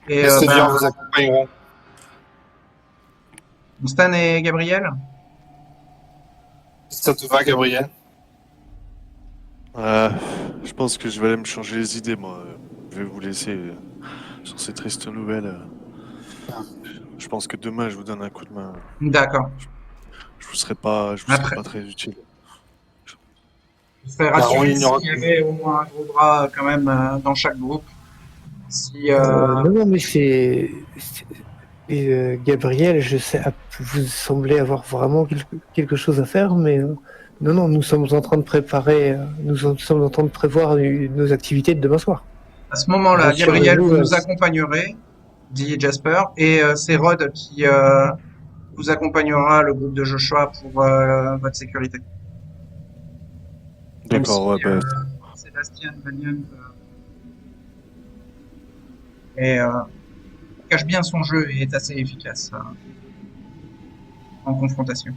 Et Les seigneurs vous accompagneront. Stan et Gabriel? Si ça te va, Gabriel? Euh, je pense que je vais aller me changer les idées, moi. Je vais vous laisser sur ces tristes nouvelles. Je pense que demain, je vous donne un coup de main. D'accord. Je vous serai Après, pas très utile. je serais Baron, rassuré il n'y aura s'il y que vous. avait au moins un gros bras quand même dans chaque groupe. Si, Non, non, mais Gabriel, je sais, vous semblez avoir vraiment quelque chose à faire, mais non, non, nous sommes en train de préparer, sommes en train de prévoir nos activités de demain soir. à ce moment-là, Gabriel, Rassurez-vous, vous nous accompagnerez, dit Jasper, et c'est Rod qui vous accompagnera, le groupe de Joshua, pour votre sécurité. Même si D'accord, ouais, bah, Sébastien Valiant cache bien son jeu et est assez efficace en confrontation.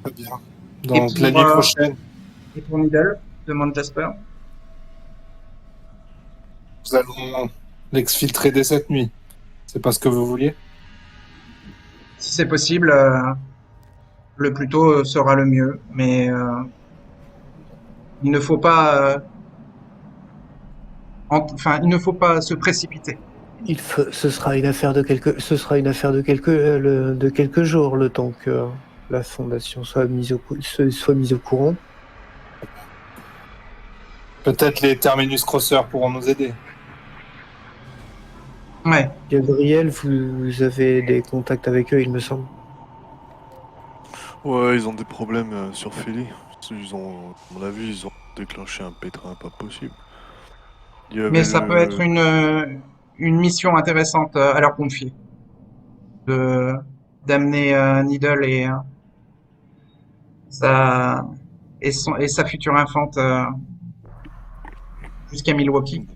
Très bien. Et Donc, la pour, nuit prochaine, et pour Needle, demande Jasper. nous allons l'exfiltrer dès cette nuit. C'est pas ce que vous vouliez? Si c'est possible, le plus tôt sera le mieux, mais il ne faut pas, enfin, il ne faut pas se précipiter. ce sera une affaire de quelques jours, le temps que la fondation soit mise au courant. Peut-être les terminus crosseurs pourront nous aider. Ouais. Gabriel, vous avez des contacts avec eux, il me semble. ouais, ils ont des problèmes sur Philly. À mon avis, ils ont déclenché un pétrin pas possible. Il y Mais avait ça peut être le. une mission intéressante à leur confier, de d'amener Needle sa et sa future infante jusqu'à Milwaukee.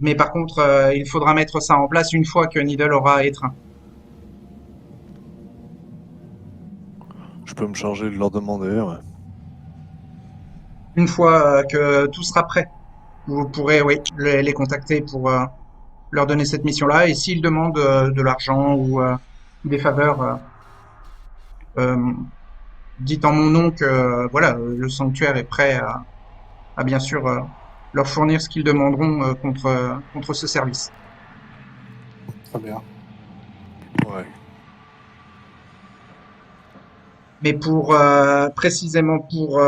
Mais par contre, il faudra mettre ça en place une fois que Needle aura étreint. Je peux me charger de leur demander, ouais. Une fois que tout sera prêt, vous pourrez, oui, les contacter pour leur donner cette mission-là. Et s'ils demandent de l'argent ou des faveurs, euh, dites en mon nom que voilà, le sanctuaire est prêt à bien sûr leur fournir ce qu'ils demanderont contre ce service. Très bien. Ouais. Mais pour précisément pour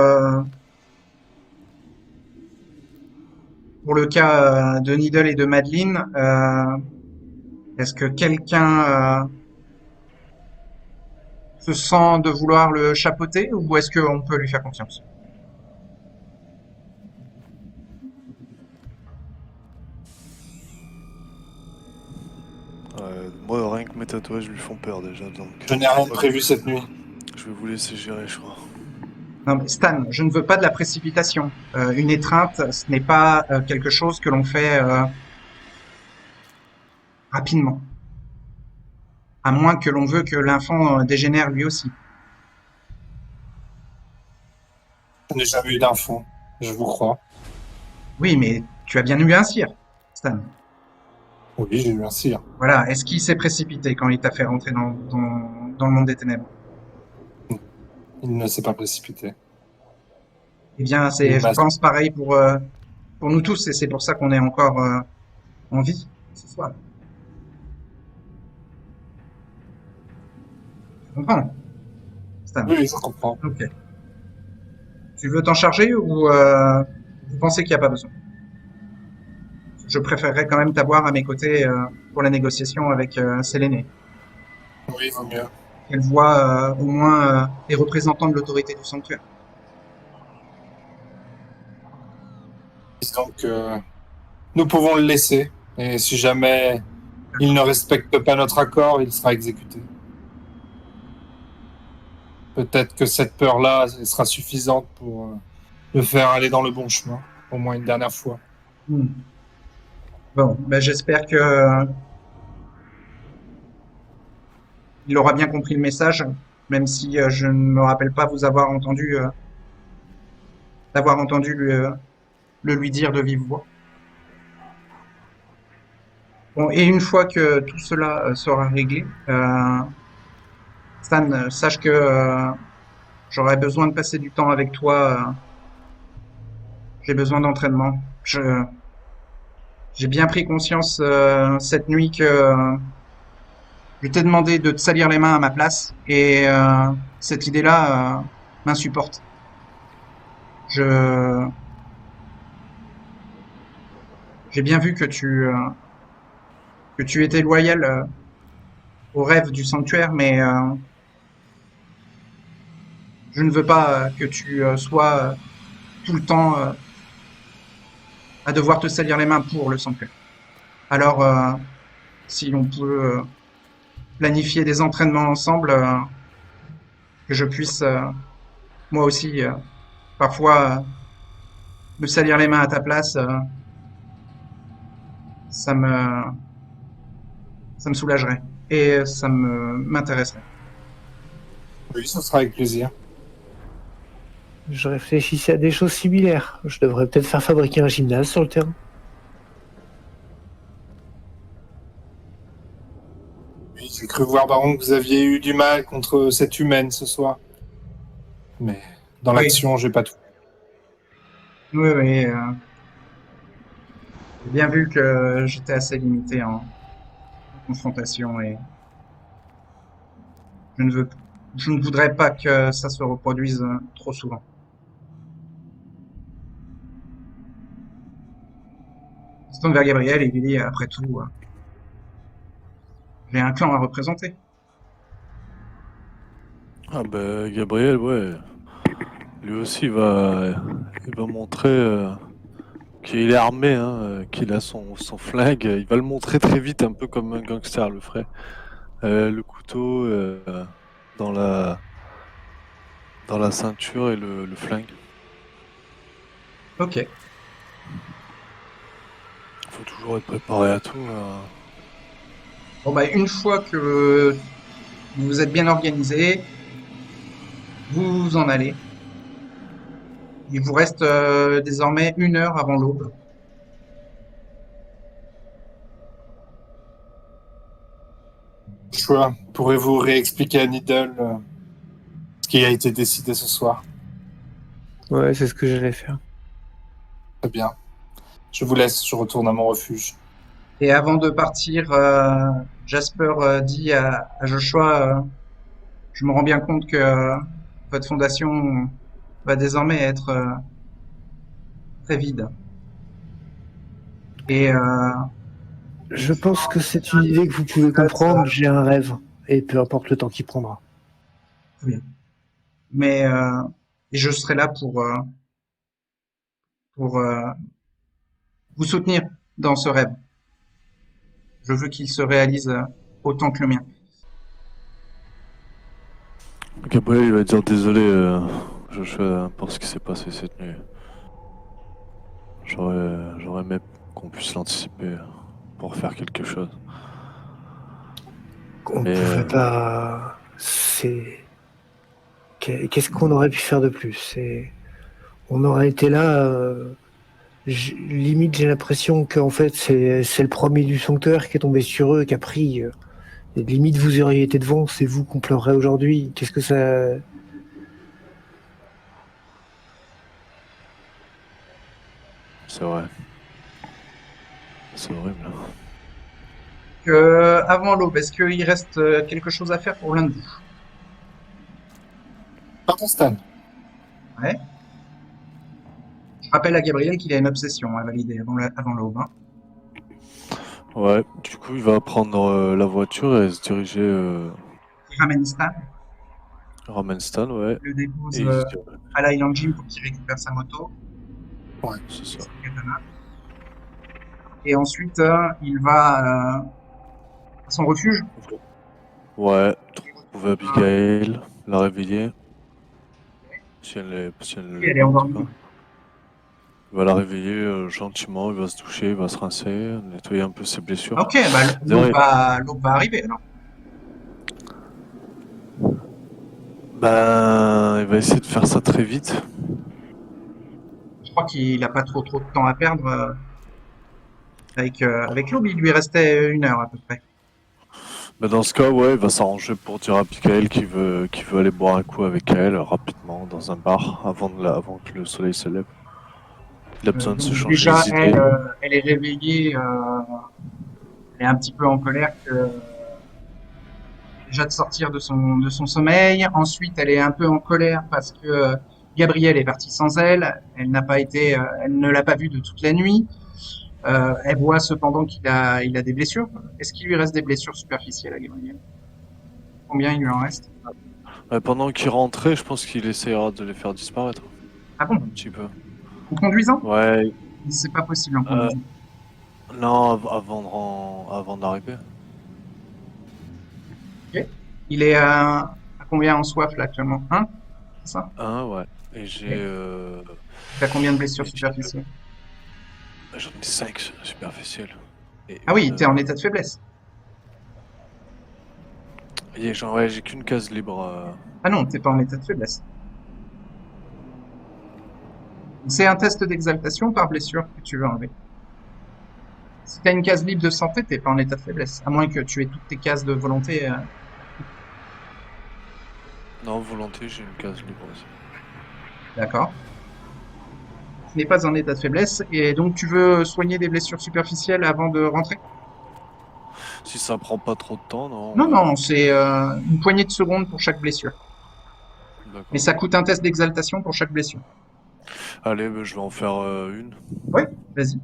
le cas de Needle et de Madeline, est-ce que quelqu'un se sent de vouloir le chapeauter ou est-ce qu'on peut lui faire confiance? Moi, rien que mes tatouages lui font peur déjà, donc. Je n'ai rien de prévu cette nuit. Je vais vous laisser gérer, je crois. Non, mais Stan, je ne veux pas de la précipitation. Une étreinte, ce n'est pas quelque chose que l'on fait rapidement. À moins que l'on veut que l'enfant dégénère lui aussi. Je n'ai jamais eu d'infos. Je vous crois. Oui, mais tu as bien eu un cire, Stan. Oui, j'ai eu un cire. Voilà. Est-ce qu'il s'est précipité quand il t'a fait rentrer dans le monde des ténèbres? Il ne s'est pas précipité. Eh bien, Il je m'a- pense pareil pour nous tous, et c'est pour ça qu'on est encore en vie ce soir. Tu comprends, Stan? Oui, je comprends. Ok. Tu veux t'en charger ou vous pensez qu'il n'y a pas besoin? Je préférerais quand même t'avoir à mes côtés pour la négociation avec Séléné. Oui, il vaut mieux. Qu'elle voit au moins les représentants de l'autorité du sanctuaire. Donc, nous pouvons le laisser. Et si jamais il ne respecte pas notre accord, il sera exécuté. Peut-être que cette peur-là sera suffisante pour le faire aller dans le bon chemin, au moins une dernière fois. Hmm. Bon, ben j'espère que il aura bien compris le message, même si je ne me rappelle pas vous avoir entendu, d'avoir entendu le lui dire de vive voix. Bon, et une fois que tout cela sera réglé, Stan, sache que j'aurai besoin de passer du temps avec toi. J'ai besoin d'entraînement. J'ai bien pris conscience cette nuit que je t'ai demandé de te salir les mains à ma place et cette idée-là m'insupporte. Je J'ai bien vu que tu étais loyal au rêve du sanctuaire, mais je ne veux pas que tu sois tout le temps à devoir te salir les mains pour le sanctuaire. Alors, si l'on peut planifier des entraînements ensemble, que je puisse moi aussi parfois me salir les mains à ta place, ça me ça me soulagerait et ça me m'intéresserait. Oui, ce sera avec plaisir. Je réfléchissais à des choses similaires. Je devrais peut-être faire fabriquer un gymnase sur le terrain. Oui, j'ai cru voir, Baron, que vous aviez eu du mal contre cette humaine ce soir. Mais dans Oui. l'action, j'ai pas tout. Oui, oui. J'ai bien vu que j'étais assez limité en confrontation et je ne veux, je ne voudrais pas que ça se reproduise trop souvent. Il se tourne vers Gabriel et lui dit, après tout, j'ai un clan à représenter. Ah bah Gabriel, ouais. Lui aussi il va montrer qu'il est armé, hein, qu'il a son flingue. Il va le montrer très vite, un peu comme un gangster le ferait. Le couteau dans dans la ceinture et le flingue. Ok. Faut toujours être préparé à tout. Bon, bah, une fois que vous êtes bien organisé, vous vous en allez. Il vous reste désormais 1 heure avant l'aube. Choix. Pourrez-vous réexpliquer à Needle ce qui a été décidé ce soir? Ouais, c'est ce que j'allais faire. Très bien. Je vous laisse, je retourne à mon refuge. Et avant de partir, Jasper dit à Joshua, je me rends bien compte que votre fondation va désormais être très vide. Et Je pense que c'est une idée que vous pouvez comprendre. J'ai un rêve. Et peu importe le temps qu'il prendra. très bien. Mais et je serai là pour vous soutenir dans ce rêve. Je veux qu'il se réalise autant que le mien. Gabriel, il va dire désolé, Joshua, pour ce qui s'est passé cette nuit. J'aurais aimé qu'on puisse l'anticiper pour faire quelque chose. On Mais, pouvait pas. C'est. Qu'est-ce qu'on aurait pu faire de plus? On aurait été là. Limite, j'ai l'impression qu'en fait, c'est le premier du sanctuaire qui est tombé sur eux, qui a pris. Et limite, vous auriez été devant, c'est vous qu'on pleurerait aujourd'hui. Qu'est-ce que ça. c'est vrai. C'est horrible. Avant l'aube, est-ce qu'il reste quelque chose à faire pour l'un de vous? Pardon, Stan. Ouais. Je rappelle à Gabriel qu'il a une obsession à valider avant l'aube. Hein. Ouais, du coup, il va prendre la voiture et se diriger Il ramène Stan, Ramenstan, ouais. le dépose Et il se dirige. à l'Island Gym pour qu'il récupère sa moto, C'est ça. son katana. Et ensuite, il va à son refuge. Ouais, trouver Abigail, la réveiller. Si elle Et elle est endormie. pas. Il va la réveiller gentiment, il va se doucher, il va se rincer, nettoyer un peu ses blessures. Ok, bah, l'aube va arriver alors. Ben, il va essayer de faire ça très vite. Je crois qu'il n'a pas trop de temps à perdre. avec l'aube. Il lui restait 1 heure à peu près. Mais dans ce cas, ouais, il va s'arranger pour dire à Michael qu'il veut aller boire un coup avec elle rapidement dans un bar avant que le soleil se lève. Il a besoin de se Donc changer déjà, les idées. elle est réveillée, elle est un petit peu en colère déjà de sortir de son sommeil. Ensuite, elle est un peu en colère parce que Gabriel est parti sans elle. Elle ne l'a pas vu de toute la nuit. Elle voit cependant il a des blessures. Est-ce qu'il lui reste des blessures superficielles à Gabriel? Combien il lui en reste? Pendant qu'il rentrait, je pense qu'il essaiera de les faire disparaître. Ah bon? Un petit peu. En conduisant? Ouais, C'est pas possible en euh, conduisant. non, avant d'arriver. Ok. Il est à combien en soif là actuellement? Un? C'est ça? Ouais. Et Ok. T'as combien de blessures superficielles? j'en ai 5 superficielles. Et Ah oui, t'es en état de faiblesse. j'ai qu'une case libre. Ah non, t'es pas en état de faiblesse. C'est un test d'exaltation par blessure que tu veux enlever. Si t'as une case libre de santé, t'es pas en état de faiblesse. À moins que tu aies toutes tes cases de volonté. Non, volonté, j'ai une case libre aussi. D'accord. Tu n'es pas en état de faiblesse. Et donc tu veux soigner des blessures superficielles avant de rentrer? Si ça prend pas trop de temps, non. Non, non, c'est une poignée de secondes pour chaque blessure. D'accord. Mais ça coûte un test d'exaltation pour chaque blessure. Allez, je vais en faire une. Oui, vas-y.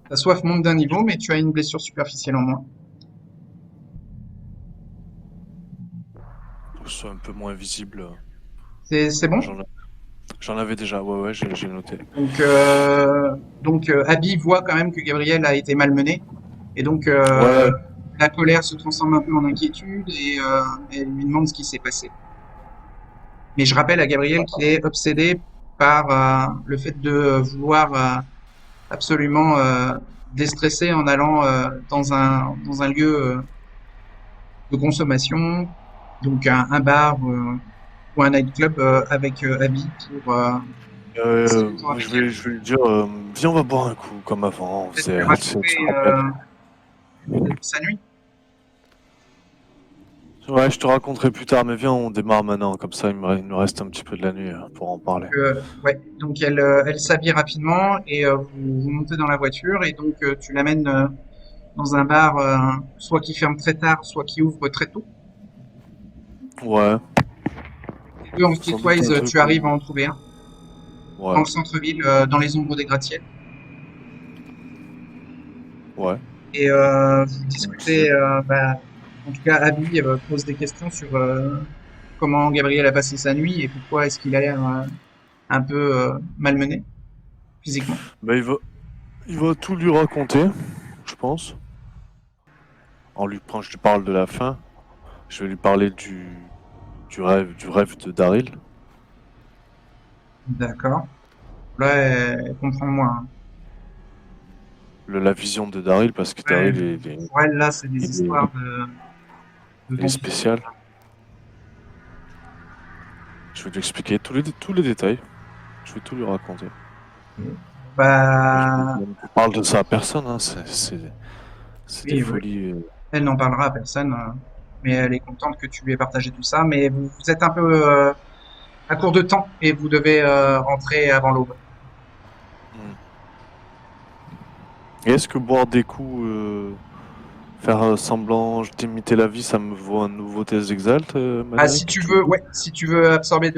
Ta soif monte d'un niveau, mais tu as une blessure superficielle en moins. Pour que ce soit un peu moins visible. C'est bon? J'en avais déjà, ouais, j'ai noté. Donc Abby voit quand même que Gabriel a été malmené. Et donc, Ouais, la colère se transforme un peu en inquiétude et elle lui demande ce qui s'est passé. Mais je rappelle à Gabriel qu'il est obsédé par le fait de vouloir absolument déstresser en allant dans un lieu de consommation, donc un bar ou un nightclub avec Abby pour moi, je vais lui dire, viens, on va boire un coup, comme avant. On peut-être faisait, lui tu sais, tu raconter te rappelles. sa nuit. Ouais, je te raconterai plus tard, mais viens, on démarre maintenant. Comme ça, il me reste un petit peu de la nuit pour en parler. Ouais, donc elle s'habille rapidement et vous montez dans la voiture et donc tu l'amènes dans un bar soit qui ferme très tard, soit qui ouvre très tôt. Ouais, Et en sans doute un Streetwise, truc tu arrives à où... en trouver un dans Ouais, le centre-ville, dans les ombres des gratte-ciels. ouais. Et vous discutez, en tout cas, Abby pose des questions sur comment Gabriel a passé sa nuit et pourquoi est-ce qu'il a l'air un peu malmené physiquement. Bah, il va tout lui raconter, je pense. Quand je lui parle de la fin, je vais lui parler du rêve de Daryl. D'accord. Là, elle comprend moins, hein. La vision de Daryl, parce que Ouais, Daryl, pour elle, là, c'est des il est, histoires de il est vampires. spécial. Je vais lui expliquer tous les détails. Je vais tout lui raconter. Bah, Je parle de ça à personne, hein. C'est des oui, oui. folies. Elle n'en parlera à personne, mais elle est contente que tu lui aies partagé tout ça. Mais vous êtes un peu à court de temps et vous devez rentrer avant l'aube. Et est-ce que boire des coups, faire semblant d'imiter la vie, ça me vaut un nouveau test d'exalt, Ah, si Maverick? tu veux, ouais, si tu veux absorber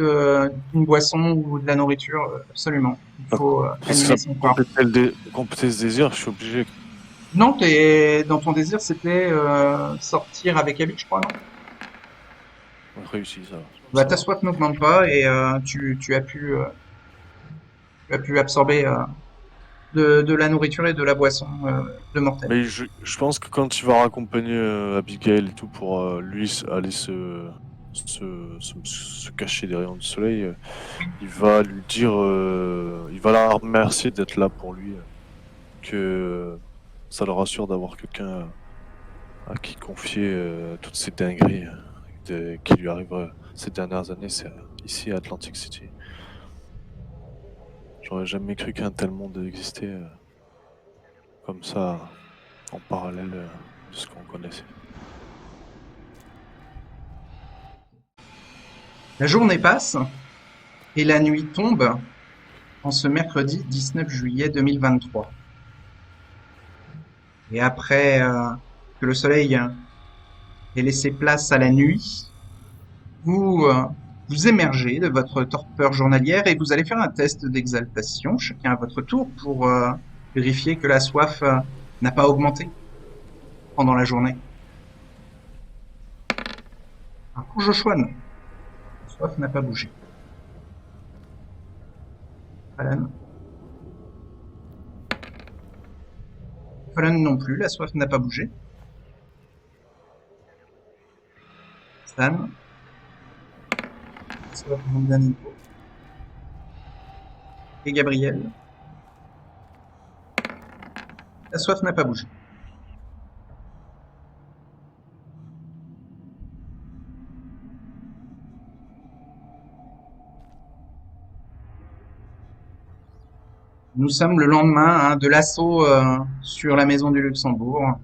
une boisson ou de la nourriture, absolument. Il faut Parce que animer ça son corps. compléter ce désir, je suis obligé. Non, dans ton désir, c'était sortir avec Abby, je crois, non? Réussi, ça. Bah, ta soif n'augmente pas et tu as pu absorber de la nourriture et de la boisson de mortel. Mais je pense que quand il va raccompagner Abigail et tout pour aller se cacher des rayons du soleil, il va lui dire, il va la remercier d'être là pour lui, que ça le rassure d'avoir quelqu'un à qui confier toutes ces dingueries qui lui arrivent ces dernières années, ici à Atlantic City. J'aurais jamais cru qu'un tel monde existait. comme ça en parallèle de ce qu'on connaissait. La journée passe et la nuit tombe en ce mercredi 19 juillet 2023. Et après que le soleil ait laissé place à la nuit, vous vous émergez de votre torpeur journalière et vous allez faire un test d'exaltation, chacun à votre tour, pour vérifier que la soif n'a pas augmenté pendant la journée. Alors pour Joshua, non. La soif n'a pas bougé. Alan. Alan non plus, la soif n'a pas bougé. Stan. La soif monte d'un niveau. Et Gabriel. La soif n'a pas bougé. Nous sommes le lendemain de l'assaut sur la maison du Luxembourg.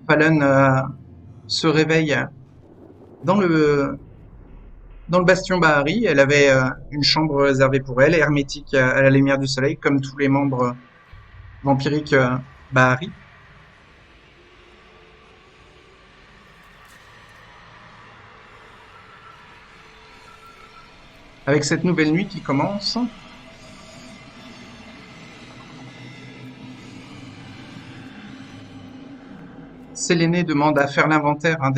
Fallon se réveille dans le bastion Bahari. Elle avait une chambre réservée pour elle, hermétique à la lumière du soleil, comme tous les membres vampiriques Bahari. Avec cette nouvelle nuit qui commence, Séléné demande à faire l'inventaire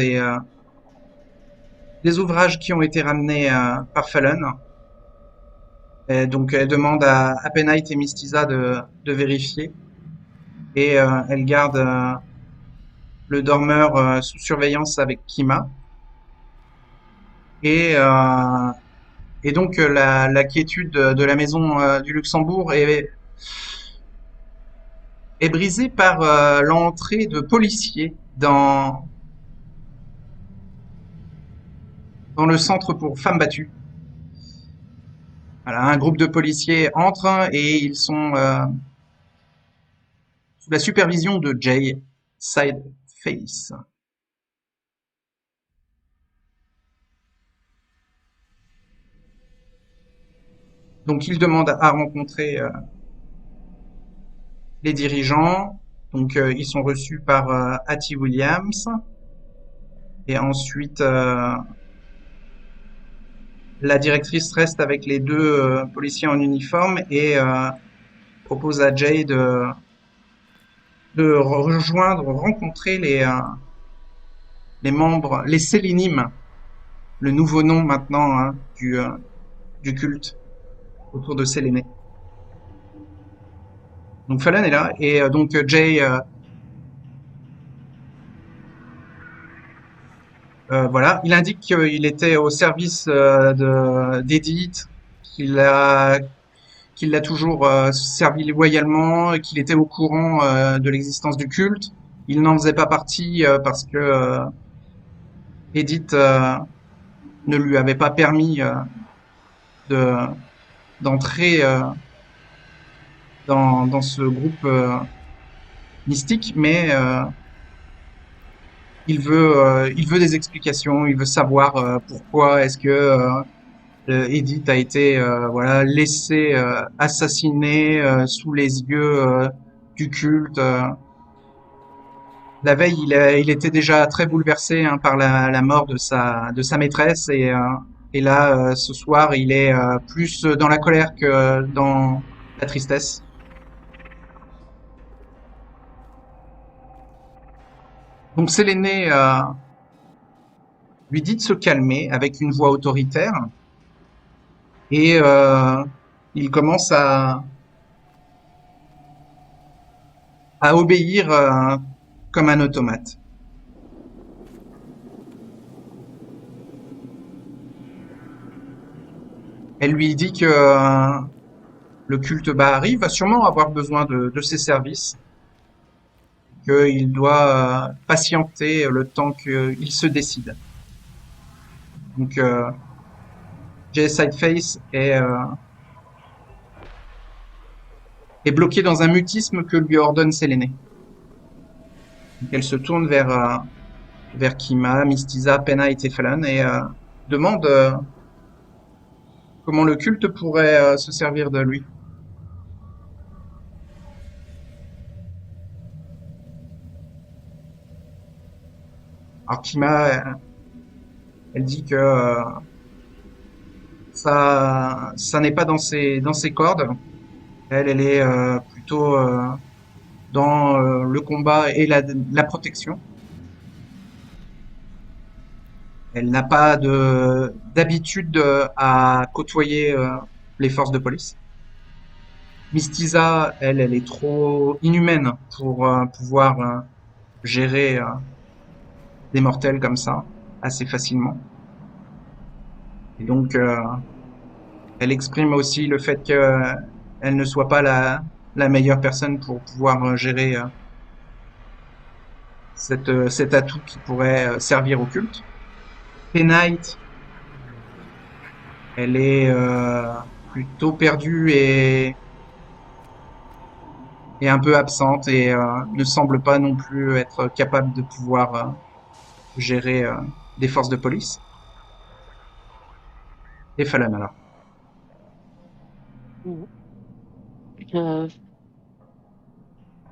des ouvrages qui ont été ramenés par Fallon. Et donc elle demande à Penite et Mistisa de vérifier. Et elle garde le dormeur sous surveillance avec Kima. Et donc la quiétude de la maison du Luxembourg est brisée par l'entrée de policiers dans le centre pour femmes battues. Voilà, un groupe de policiers entre et ils sont sous la supervision de Jay Sideface. Donc ils demandent à rencontrer les dirigeants. Donc ils sont reçus par Hattie Williams. Et ensuite la directrice reste avec les deux policiers en uniforme et propose à Jay de rencontrer les membres, les Sélénimes, le nouveau nom maintenant du culte autour de Séléné. Donc Fallon est là et donc Jay voilà, il indique qu'il était au service d'Edith, qu'il l'a toujours servi loyalement, qu'il était au courant de l'existence du culte. Il n'en faisait pas partie parce que Edith ne lui avait pas permis d'entrer dans ce groupe mystique, mais il veut des explications, il veut savoir pourquoi est-ce que Edith a été voilà laissée assassiner sous les yeux du culte. La veille, il était déjà très bouleversé par la mort de sa maîtresse et là ce soir, il est plus dans la colère que dans la tristesse. Donc Séléné lui dit de se calmer avec une voix autoritaire et il commence à obéir comme un automate. Elle lui dit que le culte Bahari va sûrement avoir besoin de ses services, qu'il doit patienter le temps qu'il se décide. Donc Jay Sideface est est bloquée dans un mutisme que lui ordonne Séléné. Donc, elle se tourne vers Kima, Mistisa, Pennight et Fallon et demande comment le culte pourrait se servir de lui. Alors Kima, elle dit que ça n'est pas dans ses cordes. Elle est plutôt dans le combat et la protection. Elle n'a pas d'habitude à côtoyer les forces de police. Mistisa, elle est trop inhumaine pour pouvoir gérer des mortels comme ça assez facilement. Et donc, elle exprime aussi le fait qu'elle ne soit pas la meilleure personne pour pouvoir gérer cet atout qui pourrait servir au culte. Pennight, elle est plutôt perdue et un peu absente et ne semble pas non plus être capable de pouvoir gérer des forces de police. Et Fallon alors.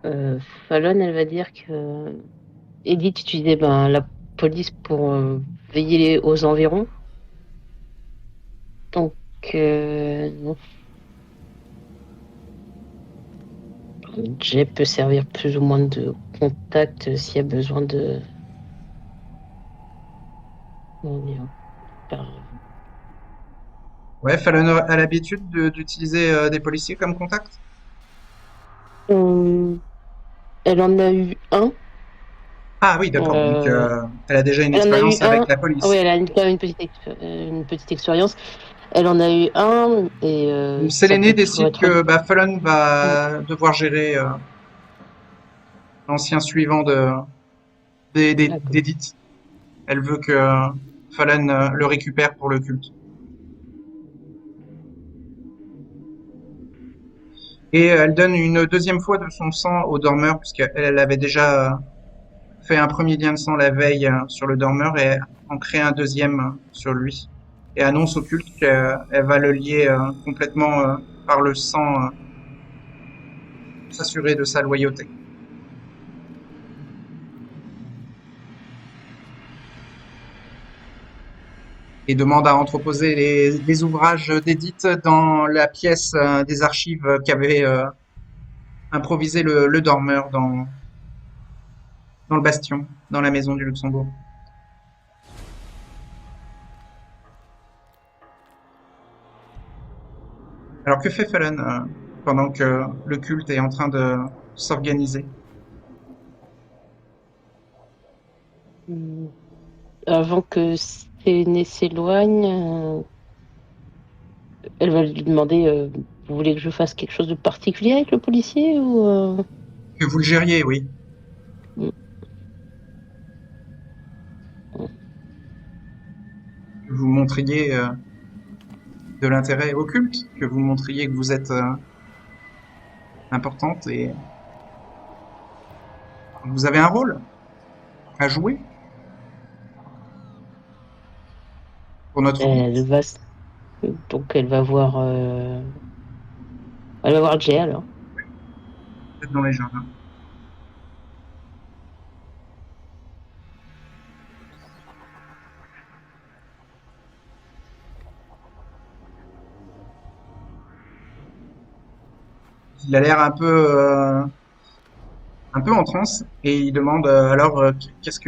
Euh, Fallon, elle va dire que Edith utilisait la police pour veiller aux environs. Donc, Jay peut servir plus ou moins de contact s'il y a besoin de. Comment dire, Ouais, Fallon a l'habitude d'utiliser des policiers comme contact. Elle en a eu un. Ah oui, d'accord. Donc, elle a déjà une Elle en a eu expérience avec un. la Ah police. oui, elle a quand même une petite expérience. Elle en a eu un et Donc, ça Séléné peut toujours décide être. que Fallon va devoir gérer l'ancien suivant D'accord. d'Edith. Elle veut que Fallon le récupère pour le culte. Et elle donne une deuxième fois de son sang au dormeur, puisqu'elle avait déjà fait un premier lien de sang la veille sur le dormeur et en crée un deuxième sur lui. Et annonce au culte qu'elle va le lier complètement par le sang, s'assurer de sa loyauté. Et demande à entreposer les ouvrages d'Edith dans la pièce des archives qu'avait improvisé le dormeur dans le bastion, dans la maison du Luxembourg. Alors que fait Fallon pendant que le culte est en train de s'organiser? Avant que Séné s'éloigne, elle va lui demander vous voulez que je fasse quelque chose de particulier avec le policier ou Que vous le gériez, oui. Mm. Que vous montriez de l'intérêt au culte, que vous montriez que vous êtes importante et vous avez un rôle à jouer pour notre vie, elle va donc elle va voir Jay alors. peut-être dans les jardins. Il a l'air un peu en transe et il demande alors qu'est-ce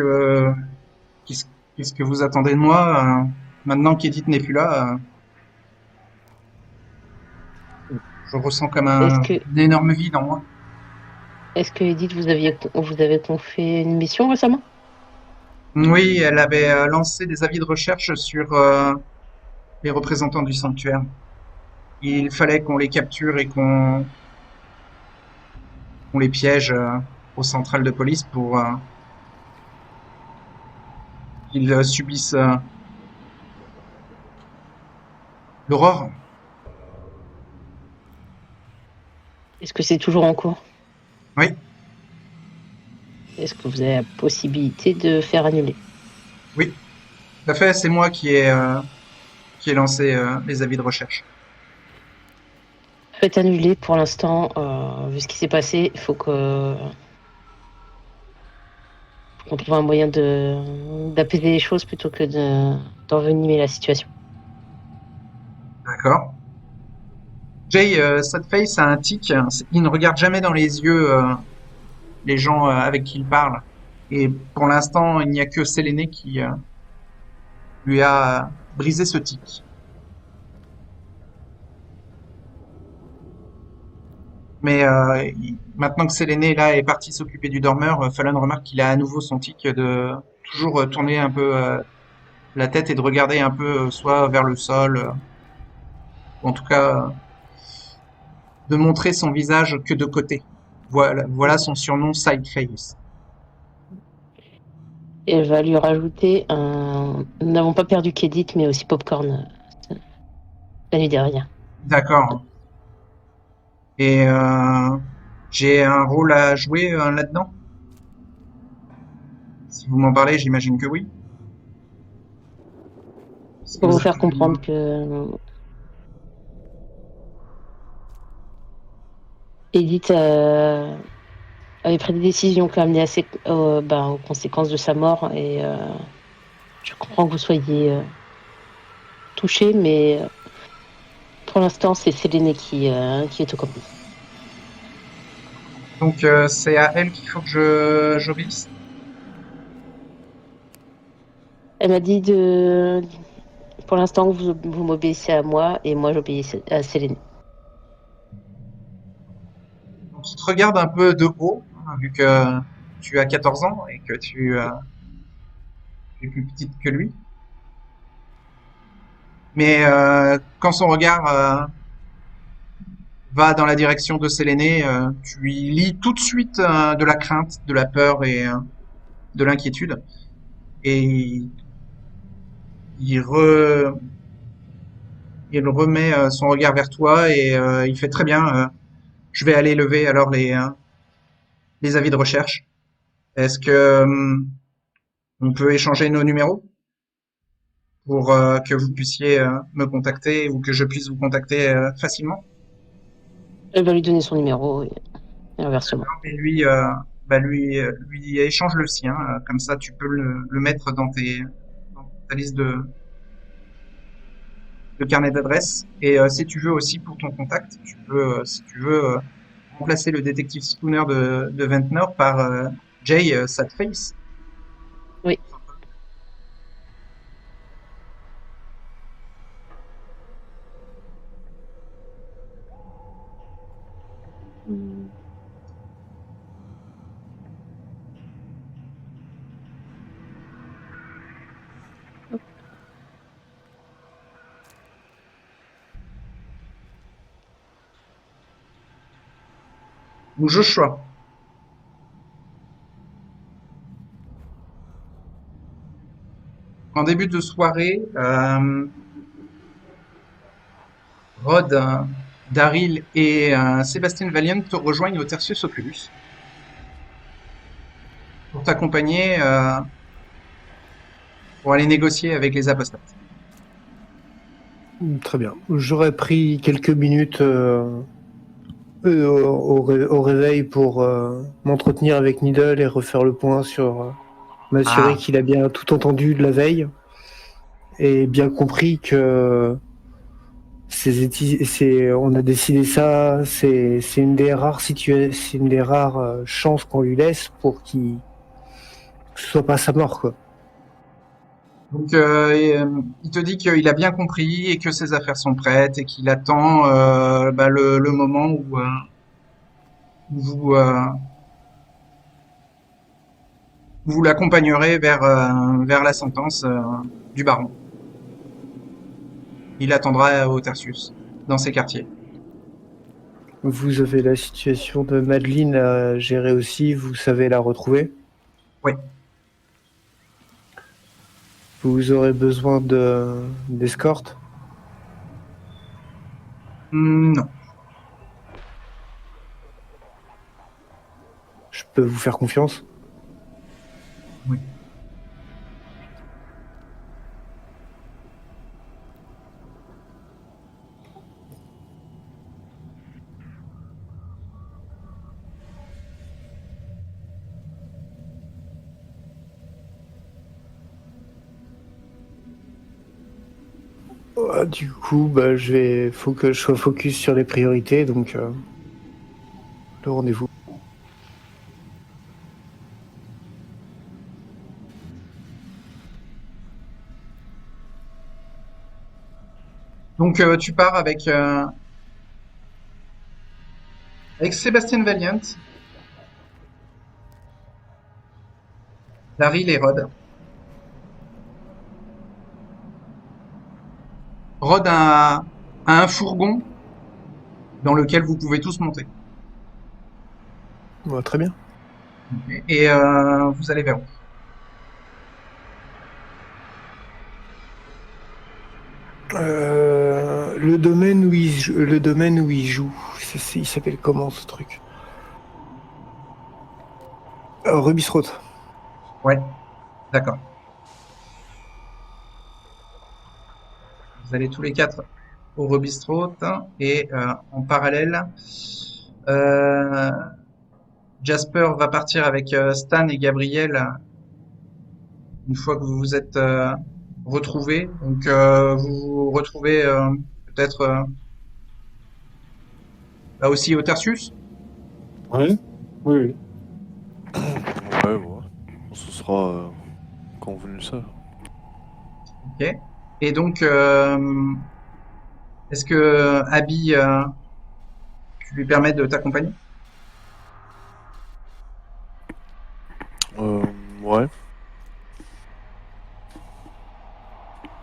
qu'est-ce que vous attendez de moi maintenant qu'Edith n'est plus là je ressens comme une énorme vide en moi. Est-ce que Edith vous avez confié une mission récemment? Oui, elle avait lancé des avis de recherche sur les représentants du sanctuaire. Il fallait qu'on les capture et qu'on les piège aux centrales de police pour qu'ils subissent l'aurore. Est-ce que c'est toujours en cours? Oui. Est-ce que vous avez la possibilité de faire annuler? Oui, tout à fait. C'est moi qui ai lancé les avis de recherche. Faites annuler pour l'instant, vu ce qui s'est passé, il faut qu'on trouve un moyen d'apaiser les choses plutôt que d'envenimer la situation. D'accord. Jay, Sadface a un tic. Il ne regarde jamais dans les yeux les gens avec qui il parle. Et pour l'instant, il n'y a que Séléné qui lui a brisé ce tic. Mais maintenant que Séléné là est parti s'occuper du dormeur, Fallon remarque qu'il a à nouveau son tic de toujours tourner un peu la tête et de regarder un peu soit vers le sol, ou en tout cas de montrer son visage que de côté. Voilà son surnom Sideface. Et elle va lui rajouter un. Nous n'avons pas perdu Kedit, mais aussi Popcorn la nuit dernière. D'accord. Et j'ai un rôle à jouer là-dedans? Si vous m'en parlez, j'imagine que oui. Si Pour vous vous avez faire comprendre besoin. que Edith avait pris des décisions qui ont amené aux conséquences de sa mort. Et je comprends que vous soyez touché, mais pour l'instant, c'est Séléné qui est aux commandes. Donc c'est à elle qu'il faut que j'obéisse? Elle m'a dit pour l'instant, vous m'obéissez à moi et moi j'obéis à Séléné. Donc il te regarde un peu de haut, hein, vu que tu as 14 ans et que tu es plus petite que lui. Mais quand son regard va dans la direction de Séléné, tu y lis tout de suite de la crainte, de la peur et de l'inquiétude. Et il, re- il remet son regard vers toi et il fait très bien. Je vais aller lever alors les avis de recherche. Est-ce que on peut échanger nos numéros pour que vous puissiez me contacter ou que je puisse vous contacter facilement? Elle va lui donner son numéro et inversement. Et lui, lui échange le sien. Comme ça, tu peux le mettre dans ta liste de carnet d'adresses. Et si tu veux aussi pour ton contact, tu peux, si tu veux, remplacer le détective Spooner de Ventnor par Jay Sadface. Oui. Ou Joshua. En début de soirée, Rod, Daryl et Sébastien Valiant te rejoignent au Tertius Oculus pour t'accompagner pour aller négocier avec les apostates. Très bien. J'aurais pris quelques minutes au réveil pour m'entretenir avec Needle et refaire le point sur m'assurer Ah, qu'il a bien tout entendu de la veille et bien compris que on a décidé ça, c'est une des rares c'est une des rares chances qu'on lui laisse pour qu'il que ce soit pas sa mort, quoi. donc il te dit qu'il a bien compris et que ses affaires sont prêtes et qu'il attend le moment où vous l'accompagnerez vers la sentence du baron. Il attendra au Tertius, dans ses quartiers. Vous avez la situation de Madeleine à gérer aussi, vous savez la retrouver. Oui. Vous aurez besoin d'escorte. Non. peut vous faire confiance. Oui. Du coup, bah, faut que je sois focus sur les priorités, donc le rendez-vous. Donc tu pars avec Sébastien Valiant, Daryl et Rod. Rod a un fourgon dans lequel vous pouvez tous monter. Ouais, très bien. Et vous allez vers où? Le domaine où il joue, il s'appelle comment ce truc? Ruby's Road. Ouais, d'accord. Vous allez tous les quatre au Robistro et en parallèle, euh, Jasper va partir avec Stan et Gabriel une fois que vous vous êtes retrouvés. Donc vous vous retrouvez peut-être là aussi au Tertius. Oui, oui, oui. Ouais, ouais. Ce sera convenu ça. Ok. Et donc, est-ce que Abby, tu lui permets de t'accompagner? Ouais.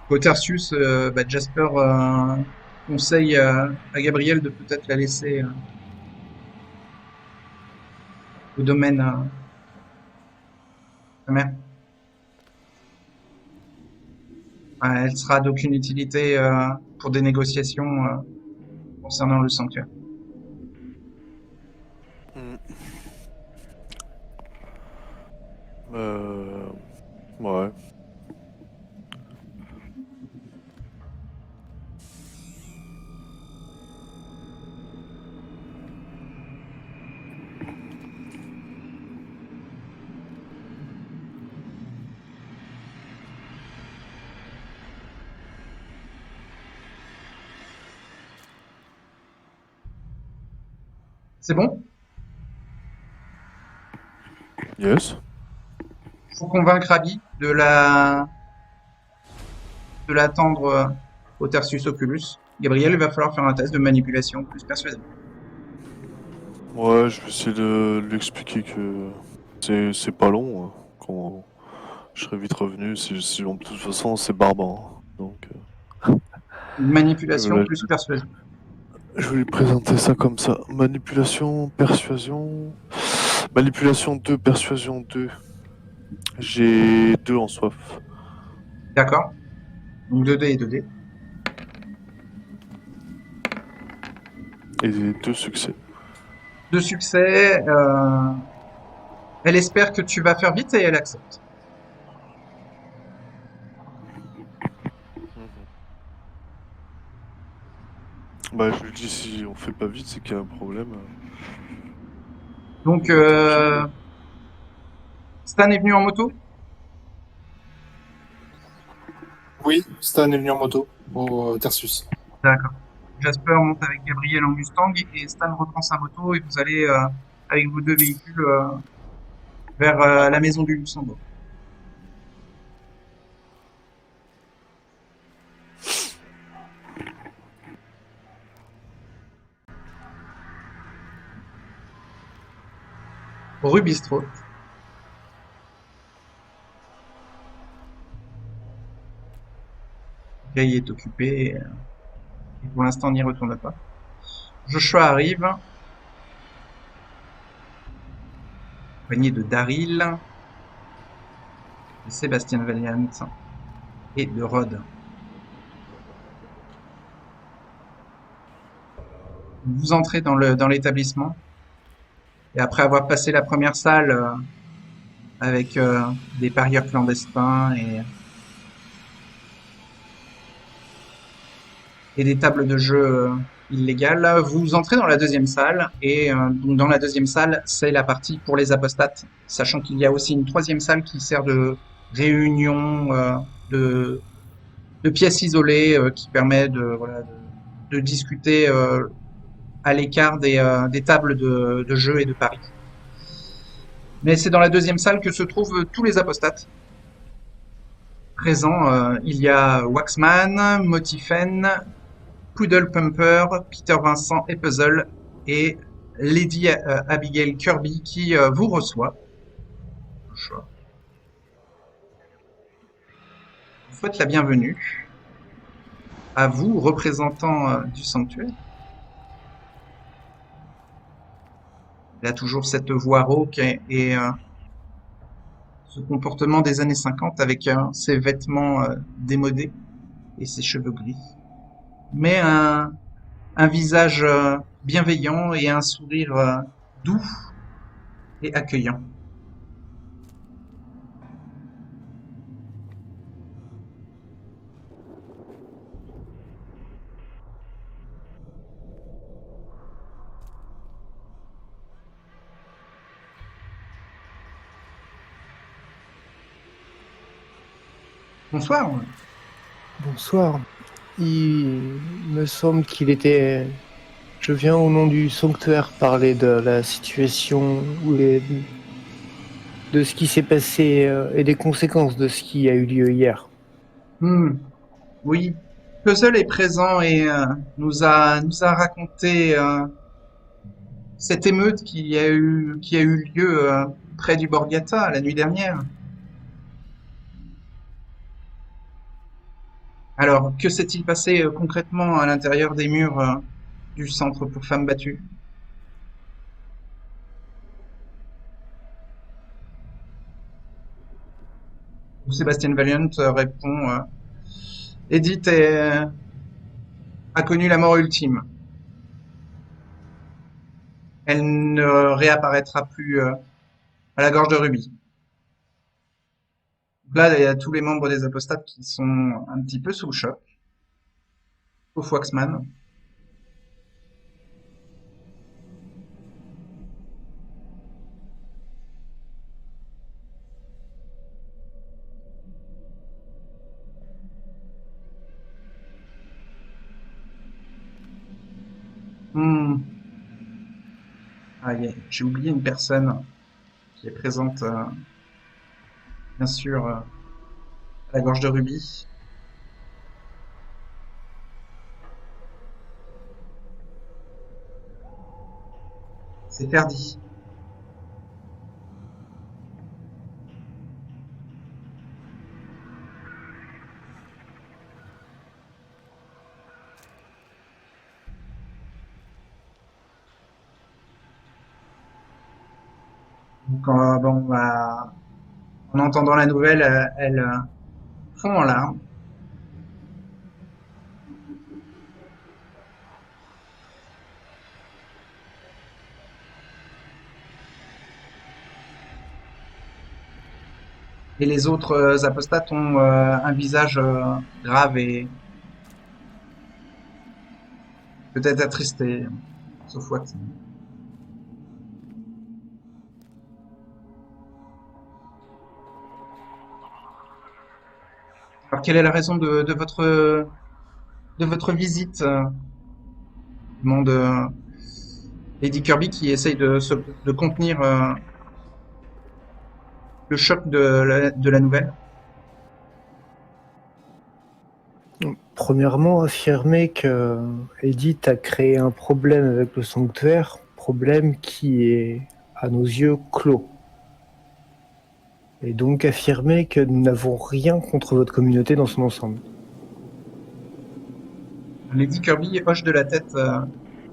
Au Tertius, bah, Jasper conseille à Gabriel de peut-être la laisser au domaine de sa mère. Elle sera d'aucune utilité pour des négociations concernant le sanctuaire. Mm. Ouais. C'est bon? Yes. Faut convaincre Abby de l'attendre au Tertius Oculus. Gabriel, il va falloir faire un test de manipulation plus persuasive. Ouais, je vais essayer de lui expliquer que c'est pas long. Quand je serai vite revenu, de toute façon, c'est barbare. Donc, Manipulation voilà, plus persuasion. je vais lui présenter ça comme ça. Manipulation, persuasion. Manipulation 2, persuasion 2. J'ai 2 en soif. D'accord? Donc 2D et 2D. Et 2 succès. Deux succès. Elle espère que tu vas faire vite et elle accepte. Bah, je lui dis si on fait pas vite, c'est qu'il y a un problème. Donc On va tranquille. Stan est venu en moto? Oui, Stan est venu en moto au Tertius. D'accord. Jasper monte avec Gabriel en Mustang et Stan reprend sa moto et vous allez avec vos deux véhicules vers la maison du Luxembourg. Rue Bistrot. Gay est occupé et pour l'instant n'y retourne pas. Joshua arrive, accompagné de Daryl, de Sébastien Valiant et de Rod. Vous entrez dans l'établissement. Et après avoir passé la première salle avec des parieurs clandestins et des tables de jeu illégales, vous entrez dans la deuxième salle. Et donc dans la deuxième salle, c'est la partie pour les apostates, sachant qu'il y a aussi une troisième salle qui sert de réunion, de, de pièces isolées qui permet de discuter à l'écart des tables de jeu et de paris. Mais c'est dans la deuxième salle que se trouvent tous les apostates présents. Il y a Waxman, Motifen, Poodle Pumper, Peter Vincent et Puzzle et Lady Abigail Kirby qui vous reçoit. Je vous souhaite la bienvenue à vous, représentants du sanctuaire. Il a toujours cette voix rauque et ce comportement des années 50 avec ses vêtements démodés et ses cheveux gris. Mais un visage bienveillant et un sourire doux et accueillant. Bonsoir. Bonsoir. Il me semble qu'il était... Je viens au nom du sanctuaire parler de la situation de ce qui s'est passé et des conséquences de ce qui a eu lieu hier. Oui, Puzzle est présent et nous a raconté cette émeute qui a eu lieu près du Borgata la nuit dernière. Alors, que s'est-il passé concrètement à l'intérieur des murs du centre pour femmes battues? Sébastien Valiant répond Edith a connu la mort ultime. Elle ne réapparaîtra plus à la gorge de Ruby. Là, il y a tous les membres des apostates qui sont un petit peu sous le choc. Sauf Waxman. Ah, j'ai oublié une personne qui est présente, bien sûr, à la gorge de Ruby. C'est Ferdi. Donc, en entendant la nouvelle, elle fond en larmes. Et les autres apostates ont un visage grave et peut-être attristé, sauf Wax. Alors, quelle est la raison de votre visite demande Lady Kirby qui essaye de contenir le choc de la nouvelle. Premièrement, affirmer que Edith a créé un problème avec le sanctuaire, problème qui est, à nos yeux, clos. Et donc affirmer que nous n'avons rien contre votre communauté dans son ensemble. Lady Kirby hoche de la tête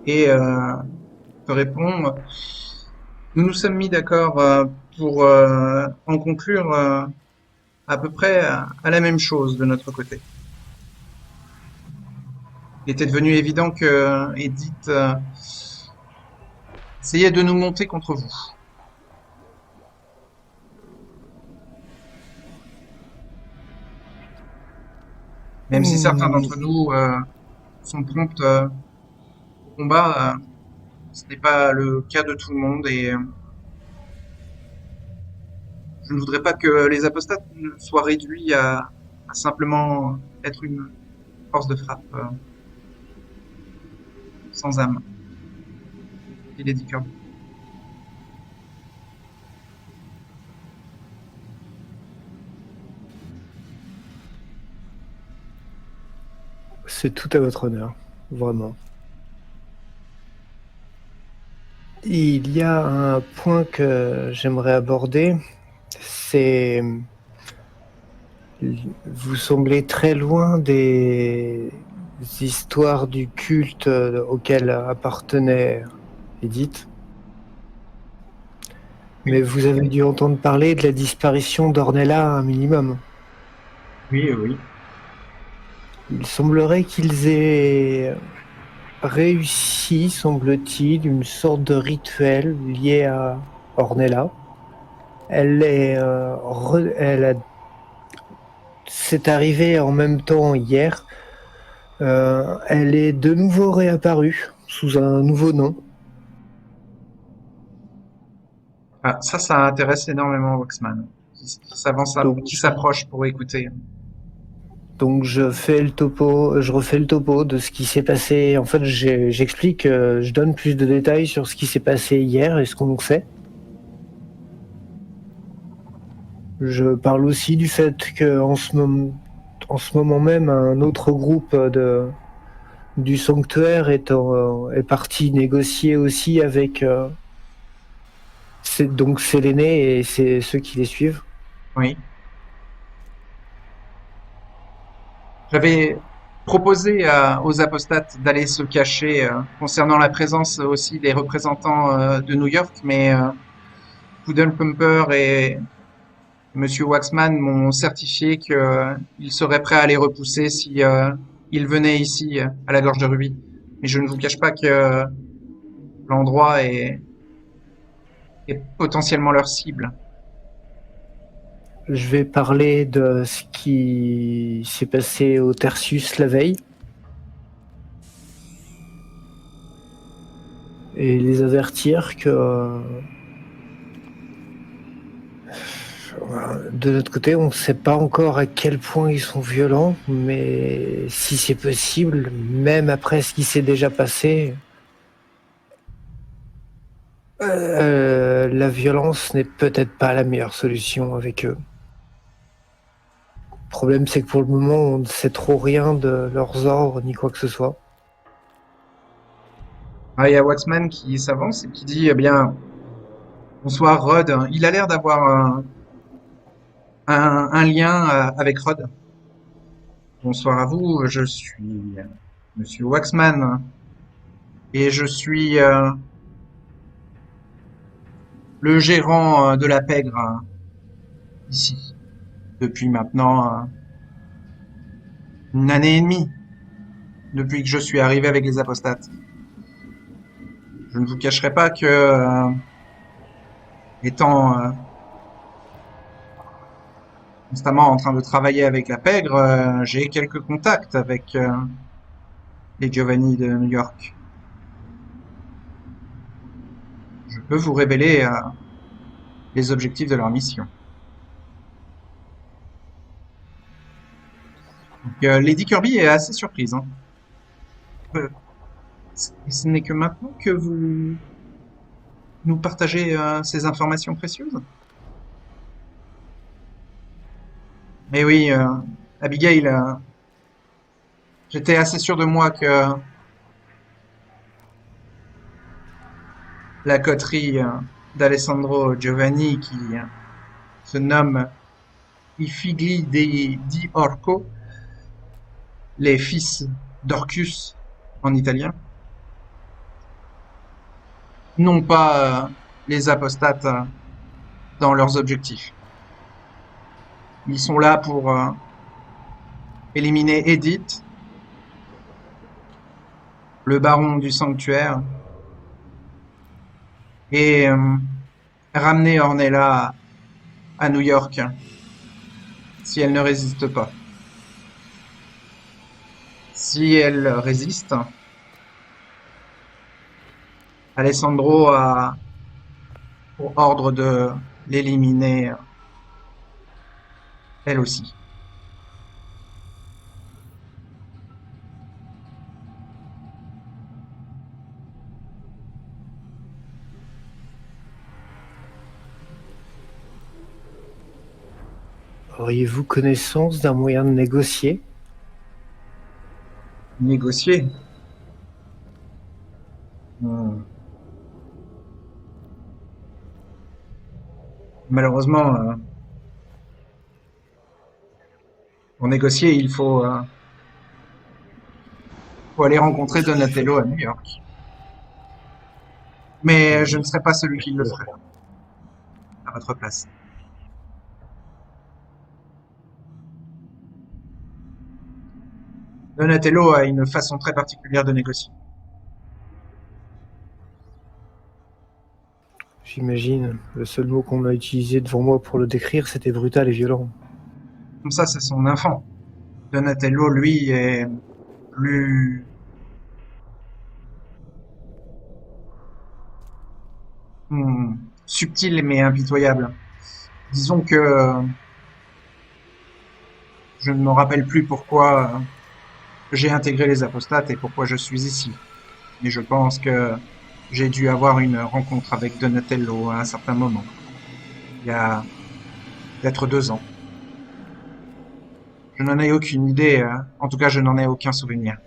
et te répond nous nous sommes mis d'accord pour en conclure à peu près à la même chose de notre côté. Il était devenu évident que Edith essayez de nous monter contre vous. Même si certains d'entre nous sont prompts au combat, ce n'est pas le cas de tout le monde et je ne voudrais pas que les apostates soient réduits à simplement être une force de frappe sans âme. Et les Kirby. C'est tout à votre honneur, vraiment. Il y a un point que j'aimerais aborder, c'est... Vous semblez très loin des histoires du culte auquel appartenait Edith. Mais vous avez dû entendre parler de la disparition d'Ornella un minimum. Oui, oui. Il semblerait qu'ils aient réussi, semble-t-il, une sorte de rituel lié à Ornella. C'est arrivé en même temps hier. Elle est de nouveau réapparue sous un nouveau nom. Ah, ça intéresse énormément Waxman, qui s'approche pour écouter. Donc je refais le topo de ce qui s'est passé. En fait, j'explique, je donne plus de détails sur ce qui s'est passé hier et ce qu'on sait. Je parle aussi du fait qu'en ce moment même, un autre groupe du sanctuaire est parti négocier aussi avec donc Séléné et c'est ceux qui les suivent. Oui. J'avais proposé aux apostates d'aller se cacher concernant la présence aussi des représentants de New York, mais Poodle Pumper et Monsieur Waxman m'ont certifié qu'ils seraient prêts à les repousser si ils venaient ici à la Gorge de Rubis. Mais je ne vous cache pas que l'endroit est potentiellement leur cible. Je vais parler de ce qui s'est passé au Tertius la veille. Et les avertir que de notre côté, on ne sait pas encore à quel point ils sont violents, mais si c'est possible, même après ce qui s'est déjà passé, la violence n'est peut-être pas la meilleure solution avec eux. Le problème, c'est que pour le moment, on ne sait trop rien de leurs ordres ni quoi que ce soit. Ah, il y a Waxman qui s'avance et qui dit, eh bien, bonsoir Rod. Il a l'air d'avoir un lien avec Rod. Bonsoir à vous, je suis Monsieur Waxman et je suis le gérant de la pègre ici depuis maintenant une année et demie, depuis que je suis arrivé avec les apostates. Je ne vous cacherai pas que étant constamment en train de travailler avec la pègre, j'ai quelques contacts avec les Giovanni de New York. Je peux vous révéler les objectifs de leur mission. Donc, Lady Kirby est assez surprise. Hein. Ce n'est que maintenant que vous nous partagez ces informations précieuses. Mais oui, Abigail, j'étais assez sûr de moi que la coterie d'Alessandro Giovanni, qui se nomme I Figli di Orco, les fils d'Orcus en italien, n'ont pas les apostates dans leurs objectifs. Ils sont là pour éliminer Edith, le baron du sanctuaire, et ramener Ornella à New York si elle ne résiste pas. Si elle résiste, Alessandro a pour ordre de l'éliminer elle aussi. Auriez-vous connaissance d'un moyen de négocier? Négocier. Hmm. Malheureusement, pour négocier, faut aller rencontrer Donatello à New York. Mais je ne serai pas celui qui le ferait à votre place. Donatello a une façon très particulière de négocier. J'imagine. Le seul mot qu'on a utilisé devant moi pour le décrire, c'était brutal et violent. Comme ça, c'est son enfant. Donatello, lui, est plus subtil mais impitoyable. Disons que je ne me rappelle plus pourquoi j'ai intégré les apostates et pourquoi je suis ici. Mais je pense que j'ai dû avoir une rencontre avec Donatello à un certain moment. Il y a peut-être 2 ans. Je n'en ai aucune idée. En tout cas, je n'en ai aucun souvenir.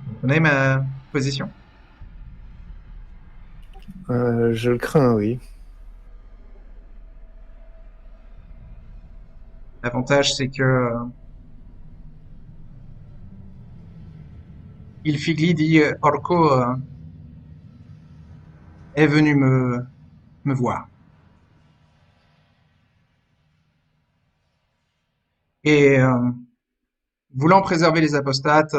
Vous connaissez ma position? Je le crains, oui. L'avantage, c'est que il Figli di Orco est venu me voir. Et voulant préserver les apostates,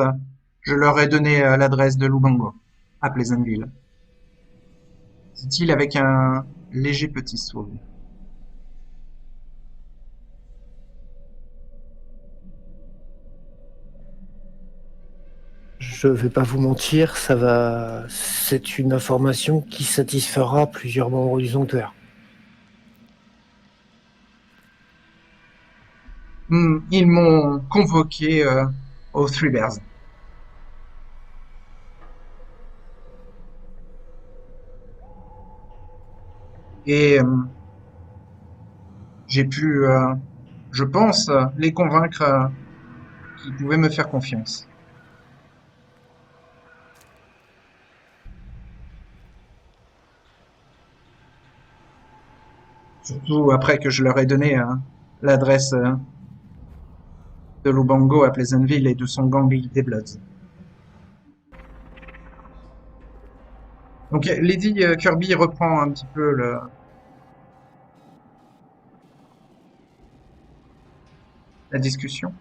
je leur ai donné l'adresse de Lubango, à Pleasantville. Dit-il avec un léger petit sourire. Je vais pas vous mentir, c'est une information qui satisfera plusieurs membres du Sanctuaire. Ils m'ont convoqué aux Three Bears. Et j'ai pu, je pense, les convaincre qu'ils pouvaient me faire confiance. Surtout après que je leur ai donné l'adresse de Lubango à Pleasantville et de son gang des Bloods. Donc Lady Kirby reprend un petit peu la discussion.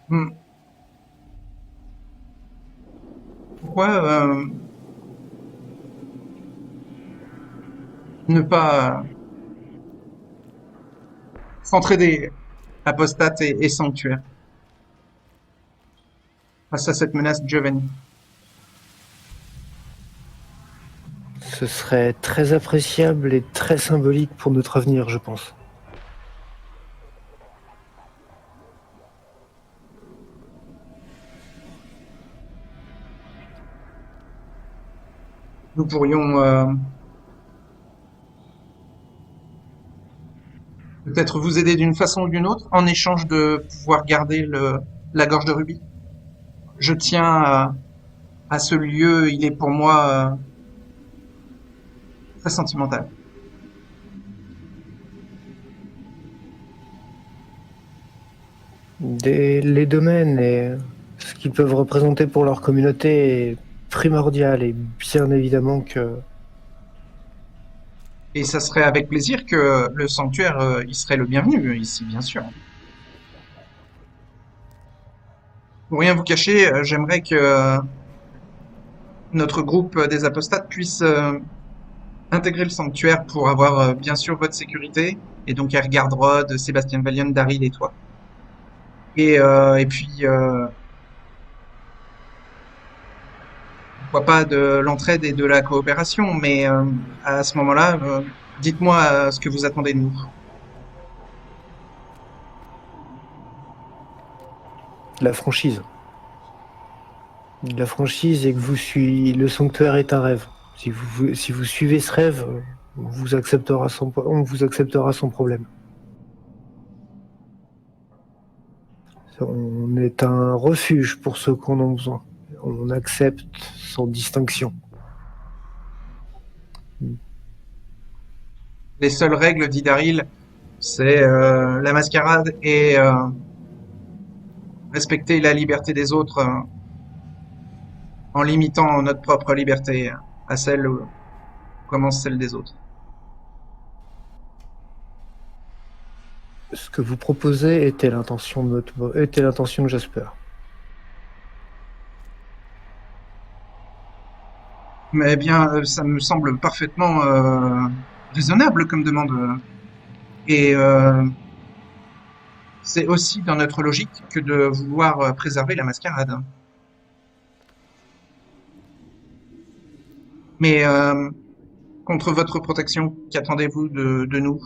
Hmm. Pourquoi ne pas s'entraider apostate et sanctuaire face à cette menace Giovanni? Ce serait très appréciable et très symbolique pour notre avenir, je pense. Nous pourrions peut-être vous aider d'une façon ou d'une autre en échange de pouvoir garder la gorge de rubis. Je tiens à ce lieu, il est pour moi très sentimental. Les domaines et ce qu'ils peuvent représenter pour leur communauté est primordial, et bien évidemment que Et ça serait avec plaisir que le sanctuaire, il serait le bienvenu ici, bien sûr. Pour rien vous cacher, j'aimerais que notre groupe des apostates puisse intégrer le sanctuaire pour avoir bien sûr votre sécurité, et donc Ergard Rod, Sébastien Valiant, Daryl et toi. Et puis, pourquoi pas de l'entraide et de la coopération, mais à ce moment-là, dites-moi ce que vous attendez de nous. la franchise. La franchise et que le sanctuaire est un rêve. Si vous suivez ce rêve, on vous acceptera sans problème. On est un refuge pour ceux qu'on en a besoin. On accepte sans distinction. Les seules règles, dit Daryl, c'est la mascarade et respecter la liberté des autres en limitant notre propre liberté à celle où commence celle des autres. Ce que vous proposez était l'intention de Jasper. Mais bien, ça me semble parfaitement raisonnable comme demande. Et c'est aussi dans notre logique que de vouloir préserver la mascarade. Mais contre votre protection, qu'attendez-vous de nous?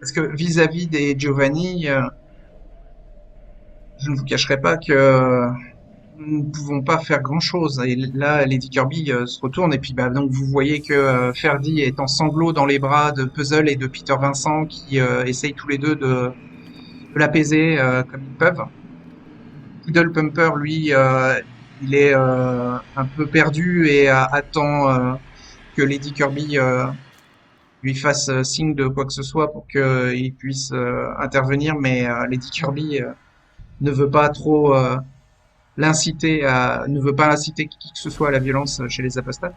Parce que vis-à-vis des Giovanni, je ne vous cacherai pas que nous ne pouvons pas faire grand-chose. Et là, Lady Kirby se retourne et puis bah, donc vous voyez que Ferdy est en sanglots dans les bras de Puzzle et de Peter Vincent qui essayent tous les deux de l'apaiser comme ils peuvent. Poodle Pumper, lui, il est un peu perdu et attend que Lady Kirby lui fasse signe de quoi que ce soit pour qu'il puisse intervenir, mais Lady Kirby ne veut pas trop ne veut pas inciter qui que ce soit à la violence chez les apostates.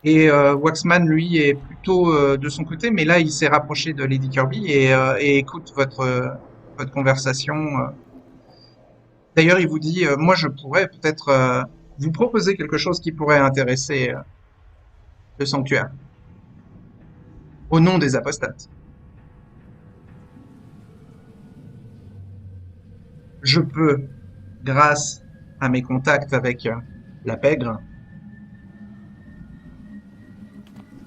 Et Waxman, lui, est plutôt de son côté, mais là, il s'est rapproché de Lady Kirby et écoute votre conversation. D'ailleurs, il vous dit, moi, je pourrais peut-être vous proposer quelque chose qui pourrait intéresser le sanctuaire, au nom des apostates. Je peux, grâce à mes contacts avec la pègre,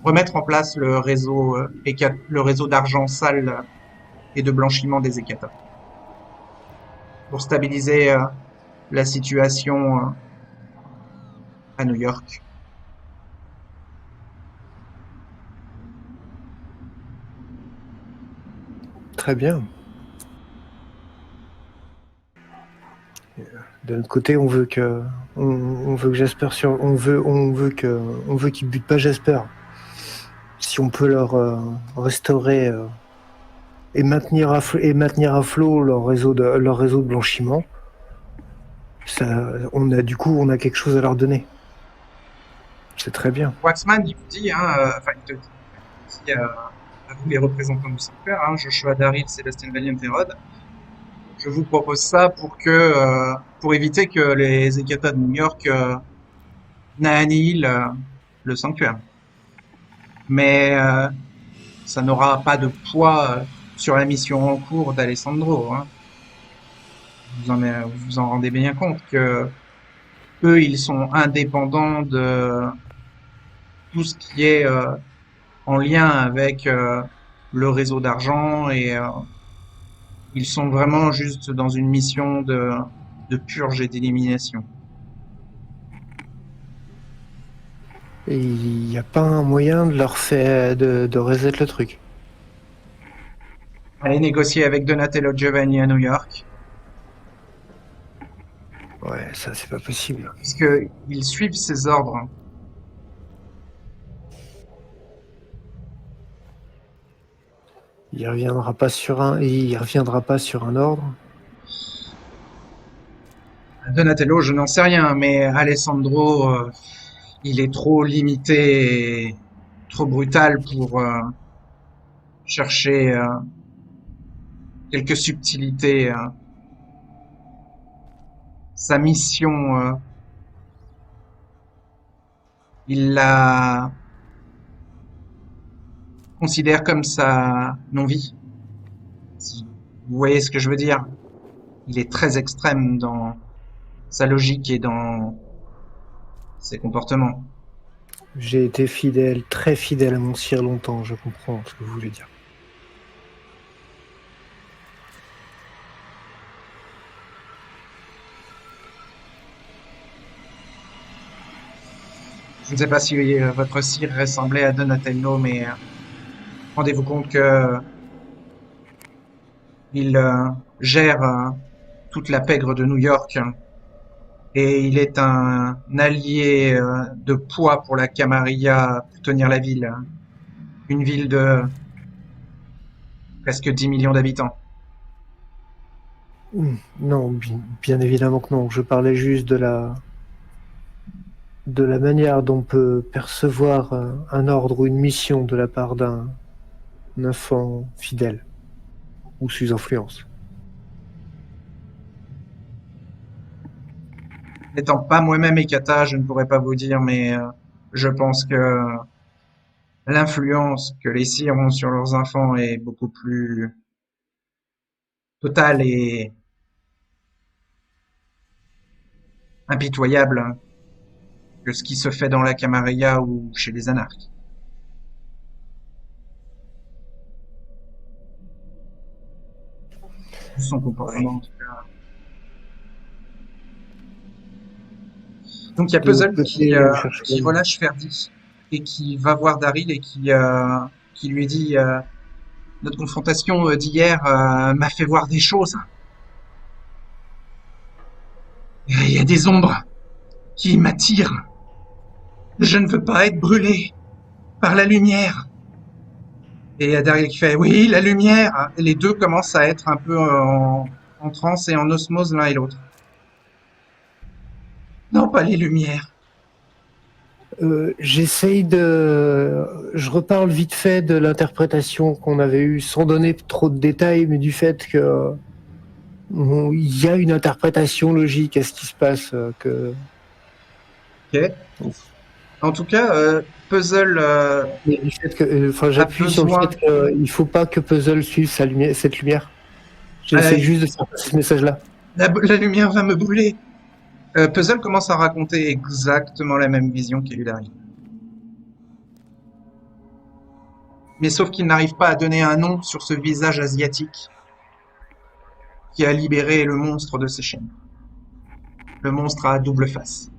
remettre en place le réseau d'argent sale et de blanchiment des Hécata pour stabiliser la situation à New York. Très bien. De notre côté, on veut que Jasper on veut qu'il bute pas Jasper. Si on peut leur restaurer et maintenir à flot leur réseau de blanchiment, on a quelque chose à leur donner. C'est très bien. Waxman, il vous dit, enfin, il te dit à vous les représentants du sanctuaire, Joshua Daryl, Sébastien Valiant et Rod, je vous propose ça pour éviter que les Hécata de New York n'annihilent le sanctuaire. Mais ça n'aura pas de poids sur la mission en cours d'Alessandro. Vous vous en rendez bien compte que eux, ils sont indépendants de tout ce qui est en lien avec le réseau d'argent et ils sont vraiment juste dans une mission de purge et d'élimination. Et il n'y a pas un moyen de leur faire de reset le truc. Allez négocier avec Donatello Giovanni à New York. Ouais, ça c'est pas possible. Puisqu'ils suivent ses ordres. Il reviendra pas sur un ordre. Donatello, je n'en sais rien, mais Alessandro, il est trop limité et trop brutal pour chercher quelques subtilités. Sa mission, il la considère comme sa non-vie. Si vous voyez ce que je veux dire, il est très extrême dans sa logique et dans ses comportements. J'ai été fidèle, très fidèle à mon sire longtemps, je comprends ce que vous voulez dire. Je ne sais pas si votre sire ressemblait à Donatello, mais rendez-vous compte que il gère toute la pègre de New York et il est un allié de poids pour la Camarilla pour tenir la ville. Une ville de presque 10 millions d'habitants. Non, bien évidemment que non. Je parlais juste de la manière dont on peut percevoir un ordre ou une mission de la part d'un enfant fidèle ou sous influence. N'étant pas moi-même Ekata, je ne pourrais pas vous dire, mais je pense que l'influence que les sires ont sur leurs enfants est beaucoup plus totale et impitoyable que ce qui se fait dans la Camarilla ou chez les anarques. Son comportement, en tout cas. Donc il y a Puzzle qui relâche Ferdi et qui va voir Daryl et qui lui dit notre confrontation d'hier m'a fait voir des choses. Il y a des ombres qui m'attirent. Je ne veux pas être brûlé par la lumière. Et Daryl qui fait oui, la lumière. Et les deux commencent à être un peu en transe et en osmose l'un et l'autre. Non, pas les lumières. J'essaye de... Je reparle vite fait de l'interprétation qu'on avait eue, sans donner trop de détails, mais du fait que il y a une interprétation logique à ce qui se passe. Ok. En tout cas, Puzzle... Mais du fait que, j'appuie sur le fait qu'il ne faut pas que Puzzle suive cette lumière. J'essaie juste de faire passer ce message-là. La lumière va me brûler. Puzzle commence à raconter exactement la même vision qu'il a eu Daryl. Mais sauf qu'il n'arrive pas à donner un nom sur ce visage asiatique qui a libéré le monstre de ses chaînes. Le monstre à double face.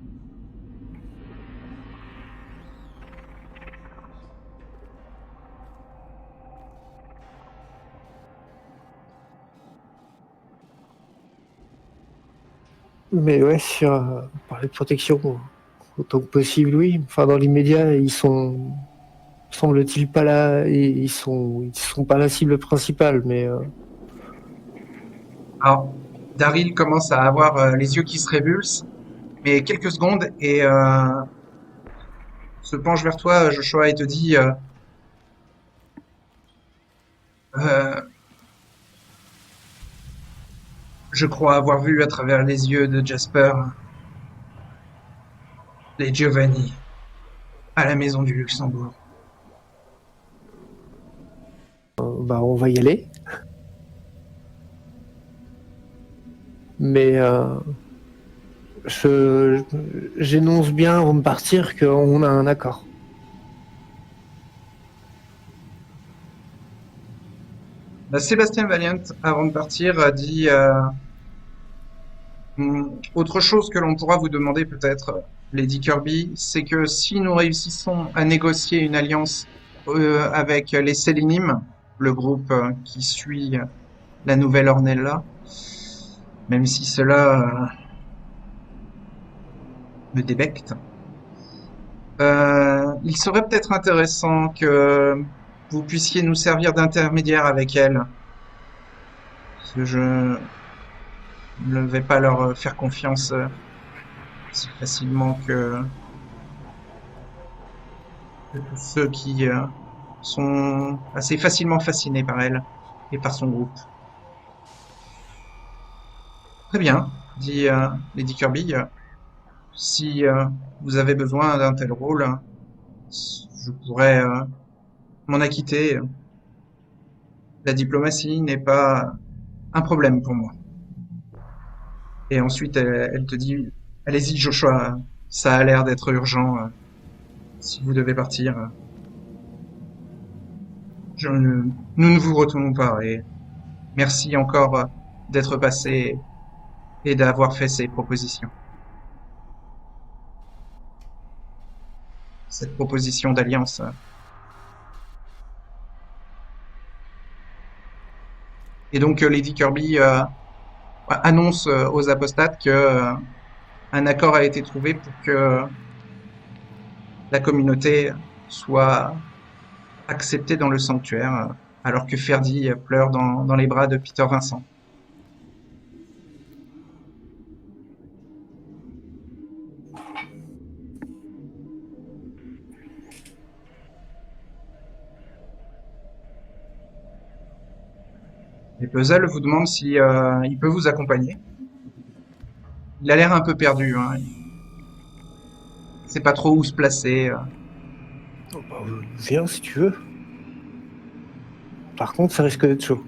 Mais ouais, parler de protection, autant que possible, oui. Enfin, dans l'immédiat, ils sont, semble-t-il, pas là, et ils sont pas la cible principale, mais. Alors, Daryl commence à avoir les yeux qui se révulsent, mais quelques secondes et se penche vers toi, Joshua, et te dit je crois avoir vu à travers les yeux de Jasper les Giovanni à la maison du Luxembourg. On va y aller. Mais j'énonce bien avant de partir qu'on a un accord. Sébastien Valiant, avant de partir, dit autre chose que l'on pourra vous demander peut-être, Lady Kirby, c'est que si nous réussissons à négocier une alliance avec les Sélénim, le groupe qui suit la nouvelle Ornella, même si cela me débecte, il serait peut-être intéressant que vous puissiez nous servir d'intermédiaire avec elle. Je ne vais pas leur faire confiance si facilement que tous ceux qui sont assez facilement fascinés par elle et par son groupe. Très bien, dit Lady Kirby. Si vous avez besoin d'un tel rôle, je pourrais m'en acquitter. La diplomatie n'est pas un problème pour moi. Et ensuite, elle te dit, allez-y Joshua, ça a l'air d'être urgent. Si vous devez partir, nous ne vous retournons pas. Et merci encore d'être passé et d'avoir fait ces propositions. Cette proposition d'alliance. Et donc Lady Kirby annonce aux apostates que un accord a été trouvé pour que la communauté soit acceptée dans le sanctuaire, alors que Ferdi pleure dans les bras de Peter Vincent. Et Puzzle vous demande si il peut vous accompagner. Il a l'air un peu perdu. Hein. Il sait pas trop où se placer. Oh, bah, viens si tu veux. Par contre, ça risque d'être chaud.